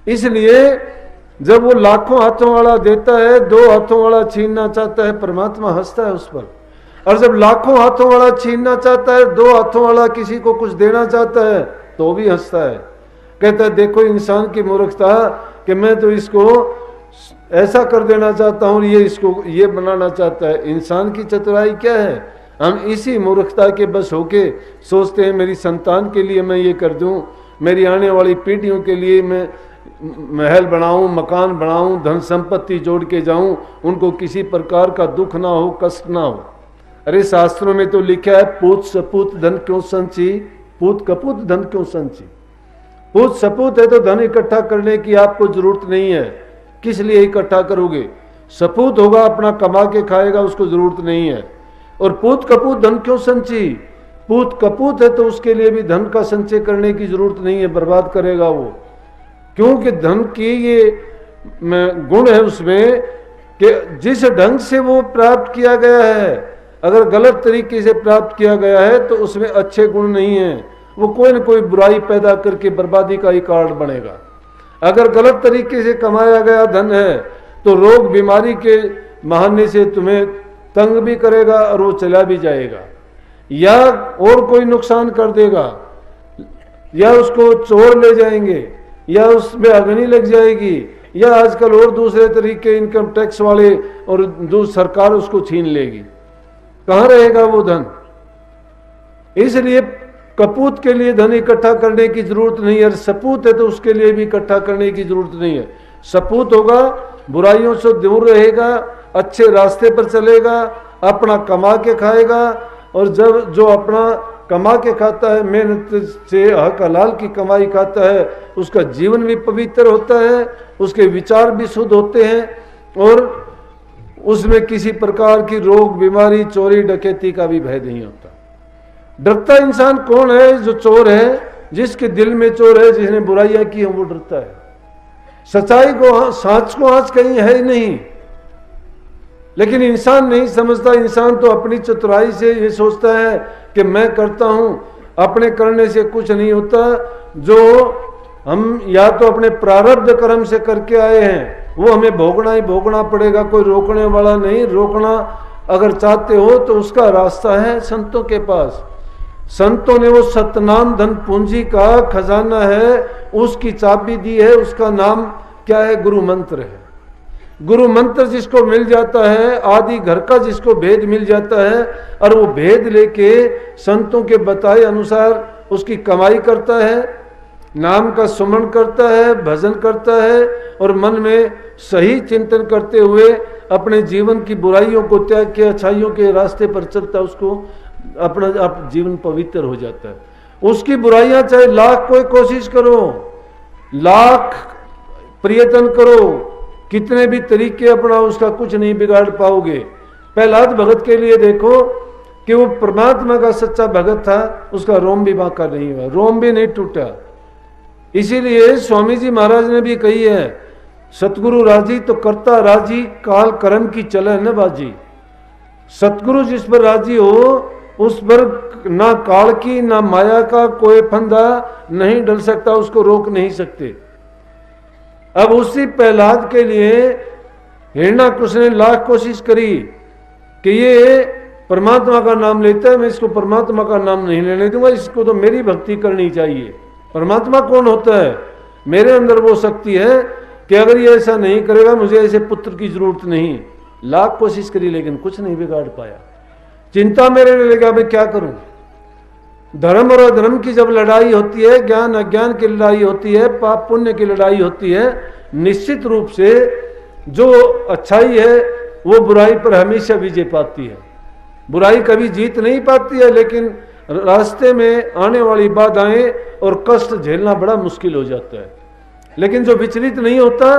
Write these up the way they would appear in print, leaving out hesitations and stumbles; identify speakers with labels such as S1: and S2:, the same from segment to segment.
S1: इसलिए जब वो लाखों हाथों वाला देता है, 2 हाथों वाला छीनना चाहता है, परमात्मा हंसता है उस पर। और जब लाखों हाथों वाला छीनना चाहता है, 2 हाथों वाला किसी को कुछ देना चाहता है, तो भी हंसता है। कहता है देखो इंसान की मूर्खता कि मैं तो इसको ऐसा कर देना चाहता हूं, ये इसको ये बनाना चाहता है। इंसान की चतुराई क्या है? हम इसी मूर्खता के बस होके सोचते हैं मेरी संतान के लिए मैं ये कर दूं, मेरी आने वाली पीढ़ियों के लिए मैं महल बनाऊं, मकान बनाऊं, धन संपत्ति जोड़ के जाऊं, उनको किसी प्रकार का दुख ना हो, कष्ट ना हो। अरे शास्त्रों में तो लिखा है पूत सपूत धन क्यों संची, पूत कपूत धन क्यों संची। पूत सपूत है तो धन इकट्ठा करने की आपको जरूरत नहीं है, किस लिए इकट्ठा करोगे? सपूत होगा अपना कमा के खाएगा, उसको जरूरत नहीं है। और पूत कपूत धन क्यों संची, पूत कपूत है तो उसके लिए भी धन का संचय करने की जरूरत नहीं है, बर्बाद करेगा वो। क्योंकि धन की ये गुण है उसमें कि जिस ढंग से वो प्राप्त किया गया है, अगर गलत तरीके से प्राप्त किया गया है तो उसमें अच्छे गुण नहीं है, वो कोई न कोई बुराई पैदा करके बर्बादी का ही कारण बनेगा। अगर गलत तरीके से कमाया गया धन है तो रोग बीमारी के बहाने से तुम्हें तंग भी करेगा और वो चला भी जाएगा, या और कोई नुकसान कर देगा, या उसको चोर ले जाएंगे, या उसमें अग्नि लग जाएगी, या आजकल और दूसरे तरीके इनकम टैक्स वाले और सरकार उसको छीन लेगी। कहां रहेगा वो धन? इसलिए कपूत के लिए धन इकट्ठा करने की जरूरत नहीं है, सपूत है तो उसके लिए भी इकट्ठा करने की जरूरत नहीं है। सपूत होगा बुराइयों से दूर रहेगा, अच्छे रास्ते पर चलेगा, अपना कमा के खाएगा, और जब जो अपना कमा के खाता है, मेहनत से हक हलाल की कमाई खाता है, उसका जीवन भी पवित्र होता है, उसके विचार भी शुद्ध होते हैं, और उसमें किसी प्रकार की रोग बीमारी चोरी डकैती का भी भय नहीं होता। डरता इंसान कौन है? जो चोर है, जिसके दिल में चोर है, जिसने बुराइयां की है, वो डरता है। सच्चाई को सांच को आंच कहीं है ही नहीं, लेकिन इंसान नहीं समझता। इंसान तो अपनी चतुराई से ये सोचता है कि मैं करता हूं, अपने करने से कुछ नहीं होता। जो हम या तो अपने प्रारब्ध कर्म से करके आए हैं वो हमें भोगना ही भोगना पड़ेगा, कोई रोकने वाला नहीं। रोकना अगर चाहते हो तो उसका रास्ता है संतों के पास। संतों ने वो सतनाम धन पूंजी का खजाना है, उसकी चाबी दी है, उसका नाम क्या है? गुरु मंत्र है। गुरु मंत्र जिसको मिल जाता है, आदि घर का जिसको भेद मिल जाता है, और वो भेद लेके संतों के बताए अनुसार उसकी कमाई करता है, नाम का सुमन करता है, भजन करता है, और मन में सही चिंतन करते हुए अपने जीवन की बुराइयों को त्याग के अच्छाइयों के रास्ते पर चलता है, उसको अपना जीवन पवित्र हो जाता है। उसकी बुराइयां चाहे लाख कोई कोशिश करो, लाख प्रयत्न करो, कितने भी तरीके अपनाओ, उसका कुछ नहीं बिगाड़ पाओगे। प्रहलाद भगत के लिए देखो कि वो परमात्मा का सच्चा भगत था, उसका रोम भी बांका नहीं हुआ, रोम भी नहीं टूटा। इसीलिए स्वामी जी महाराज ने भी कही है, सतगुरु राजी तो करता राजी, काल कर्म की चले न बाजी। सतगुरु जिस पर राजी हो उस पर ना काल की ना माया का कोई फंदा नहीं डल सकता, उसको रोक नहीं सकते। अब उसी प्रहलाद के लिए हिरण्याकुश ने लाख कोशिश करी कि ये परमात्मा का नाम लेता है, मैं इसको परमात्मा का नाम नहीं लेने दूंगा, इसको तो मेरी भक्ति करनी चाहिए। परमात्मा कौन होता है? मेरे अंदर वो शक्ति है कि अगर ये ऐसा नहीं करेगा मुझे ऐसे पुत्र की जरूरत नहीं। लाख कोशिश करी लेकिन कुछ नहीं बिगाड़ पाया। चिंता मेरे लिए लगा, मैं क्या करूं? धर्म और अधर्म की जब लड़ाई होती है, ज्ञान अज्ञान की लड़ाई होती है, पाप पुण्य की लड़ाई होती है, निश्चित रूप से जो अच्छाई है वो बुराई पर हमेशा विजय पाती है। बुराई कभी जीत नहीं पाती है, लेकिन रास्ते में आने वाली बाधाएं और कष्ट झेलना बड़ा मुश्किल हो जाता है। लेकिन जो विचलित नहीं होता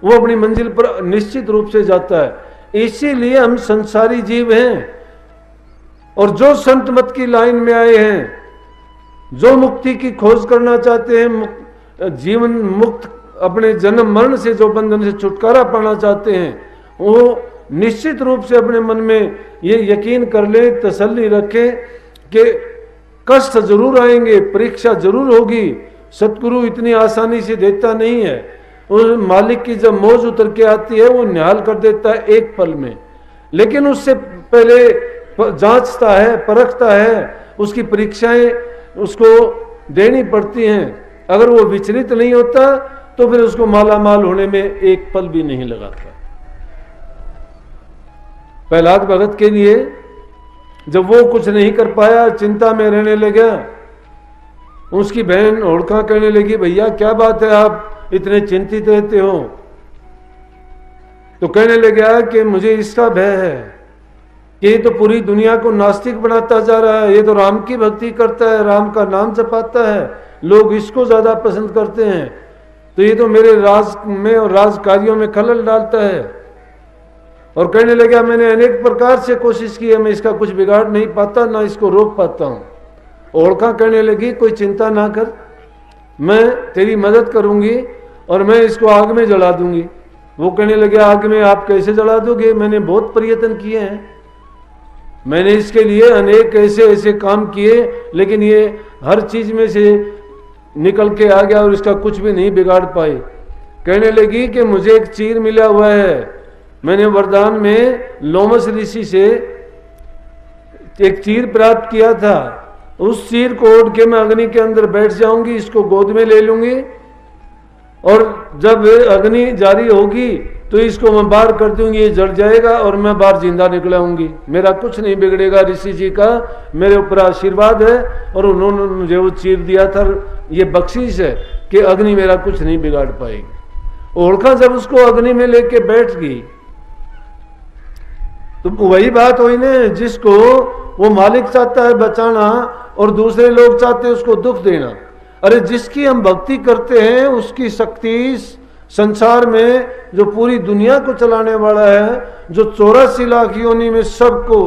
S1: वो अपनी मंजिल पर निश्चित रूप से जाता है। इसीलिए हम संसारी जीव हैं, और जो संत मत की लाइन में आए हैं, जो मुक्ति की खोज करना चाहते हैं, जीवन मुक्त, अपने जन्म मरण से जो बंधन से छुटकारा पाना चाहते हैं, वो निश्चित रूप से अपने मन में ये यकीन कर ले, तसल्ली रखें कि कष्ट जरूर आएंगे, परीक्षा जरूर होगी। सतगुरु इतनी आसानी से देता नहीं है। उस मालिक की जब मौज उतर के आती है वो निहाल कर देता है एक पल में, लेकिन उससे पहले जांचता है, परखता है, उसकी परीक्षाएं उसको देनी पड़ती हैं। अगर वो विचलित नहीं होता तो फिर उसको माला माल होने में एक पल भी नहीं लगाता। प्रहलाद भगत के लिए जब वो कुछ नहीं कर पाया, चिंता में रहने लगा, उसकी बहन होड़का कहने लगी, भैया क्या बात है, आप इतने चिंतित रहते हो? तो कहने लगा कि मुझे इसका भय है कि ये तो पूरी दुनिया को नास्तिक बनाता जा रहा है, ये तो राम की भक्ति करता है, राम का नाम जपाता है, लोग इसको ज्यादा पसंद करते हैं, तो ये तो मेरे राज में और राज कार्यों में खलल डालता है। और कहने लगा, मैंने अनेक प्रकार से कोशिश की है, मैं इसका कुछ बिगाड़ नहीं पाता, ना इसको रोक पाता हूं। ओढ़का कहने लगी, कोई चिंता ना कर, मैं तेरी मदद करूंगी और मैं इसको आग में जला दूंगी। वो कहने लगे, आग में आप कैसे जला दोगे? मैंने बहुत प्रयत्न किए हैं, मैंने इसके लिए अनेक ऐसे ऐसे काम किए, लेकिन ये हर चीज में से निकल के आ गया और इसका कुछ भी नहीं बिगाड़ पाए। कहने लगी कि मुझे एक चीर मिला हुआ है, मैंने वरदान में लोमस ऋषि से एक चीर प्राप्त किया था, उस चीर को ओढ़ के मैं अग्नि के अंदर बैठ जाऊंगी, इसको गोद में ले लूंगी और जब अग्नि जारी होगी तो इसको मैं बाहर कर दूंगी, ये जल जाएगा और मैं बाहर जिंदा निकलाऊंगी, मेरा कुछ नहीं बिगड़ेगा। ऋषि जी का मेरे ऊपर आशीर्वाद है और उन्होंने मुझे वो चीर दिया था, ये बख्शीश है कि अग्नि मेरा कुछ नहीं बिगाड़ पाएगी। ओढ़का जब उसको अग्नि में लेके बैठ गई तो वही बात हुई ना, जिसको वो मालिक चाहता है बचाना और दूसरे लोग चाहते हैं उसको दुख देना। अरे जिसकी हम भक्ति करते हैं उसकी शक्ति संसार में, जो पूरी दुनिया को चलाने वाला है, जो 84 लाख योनि में सबको,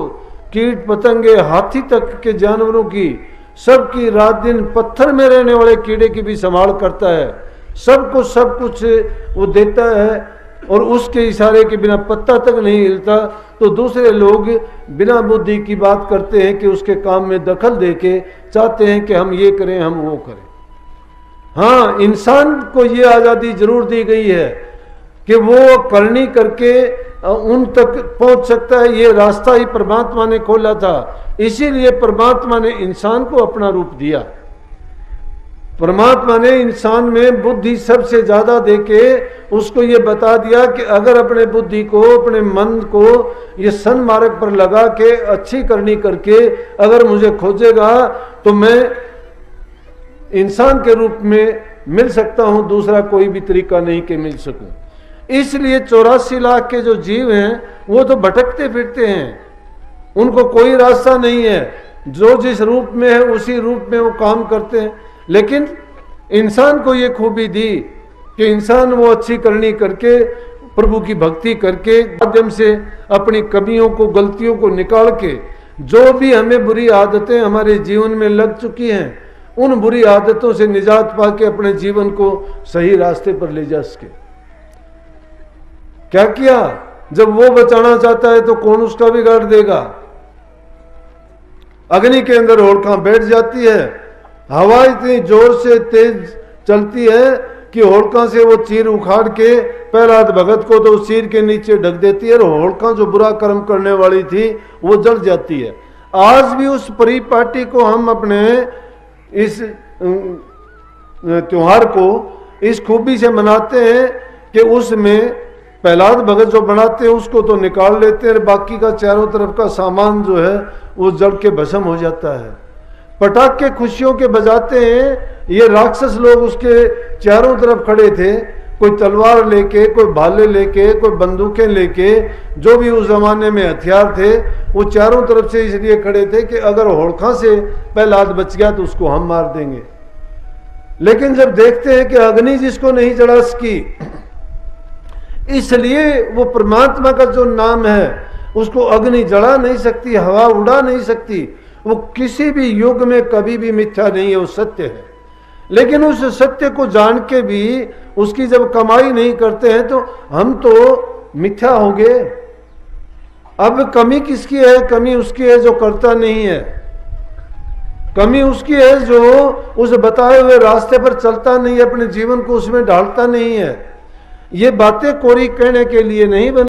S1: कीट पतंगे हाथी तक के जानवरों की, सबकी, रात दिन पत्थर में रहने वाले कीड़े की भी संभाल करता है, सबको सब कुछ वो देता है और उसके इशारे के बिना पत्ता तक नहीं हिलता, तो दूसरे लोग बिना बुद्धि की बात करते हैं कि उसके काम में दखल देके चाहते हैं कि हम ये करें, हम वो करें। हाँ, इंसान को ये आजादी जरूर दी गई है कि वो करनी करके उन तक पहुंच सकता है, ये रास्ता ही परमात्मा ने खोला था, इसीलिए परमात्मा ने इंसान को अपना रूप दिया। परमात्मा ने इंसान में बुद्धि सबसे ज्यादा देके उसको ये बता दिया कि अगर अपने बुद्धि को, अपने मन को ये सन्मार्ग पर लगा के अच्छी करनी करके अगर मुझे खोजेगा तो मैं इंसान के रूप में मिल सकता हूं, दूसरा कोई भी तरीका नहीं कि मिल सकूं। इसलिए 84 लाख के जो जीव हैं वो तो भटकते फिरते हैं, उनको कोई रास्ता नहीं है, जो जिस रूप में है उसी रूप में वो काम करते हैं। लेकिन इंसान को ये खूबी दी कि इंसान वो अच्छी करनी करके, प्रभु की भक्ति करके, माध्यम से अपनी कमियों को, गलतियों को निकाल के, जो भी हमें बुरी आदतें हमारे जीवन में लग चुकी हैं उन बुरी आदतों से निजात पाके अपने जीवन को सही रास्ते पर ले जा सके। क्या किया? जब वो बचाना चाहता है तो कौन उसका बिगाड़ देगा? अग्नि के अंदर ओढ़का बैठ जाती है, हवा इतनी जोर से तेज चलती है कि होड़का से वो चीर उखाड़ के प्रहलाद भगत को तो चीर के नीचे ढक देती है और होड़का जो बुरा कर्म करने वाली थी वो जल जाती है। आज भी उस परिपाटी को हम अपने इस त्योहार को इस खूबी से मनाते हैं कि उसमें प्रहलाद भगत जो बनाते हैं उसको तो निकाल लेते हैं, बाकी का चारों तरफ का सामान जो है वो जल के भस्म हो जाता है। पटाखे खुशियों के बजाते हैं, ये राक्षस लोग उसके चारों तरफ खड़े थे, कोई तलवार लेके, कोई भाले लेके, कोई बंदूकें लेके, जो भी उस जमाने में हथियार थे वो चारों तरफ से इसलिए खड़े थे कि अगर होड़खा से प्रहलाद बच गया तो उसको हम मार देंगे। लेकिन जब देखते हैं कि अग्नि जिसको नहीं जला सकी, इसलिए वो परमात्मा का जो नाम है उसको अग्नि जला नहीं सकती, हवा उड़ा नहीं सकती, वो किसी भी युग में कभी भी मिथ्या नहीं है, वो सत्य है। लेकिन उस सत्य को जान के भी उसकी जब कमाई नहीं करते हैं तो हम तो मिथ्या हो गए। अब कमी किसकी है? कमी उसकी है जो करता नहीं है, कमी उसकी है जो उस बताए हुए रास्ते पर चलता नहीं है, अपने जीवन को उसमें ढालता नहीं है। ये बातें कोरी कहने के लिए नहीं बनी।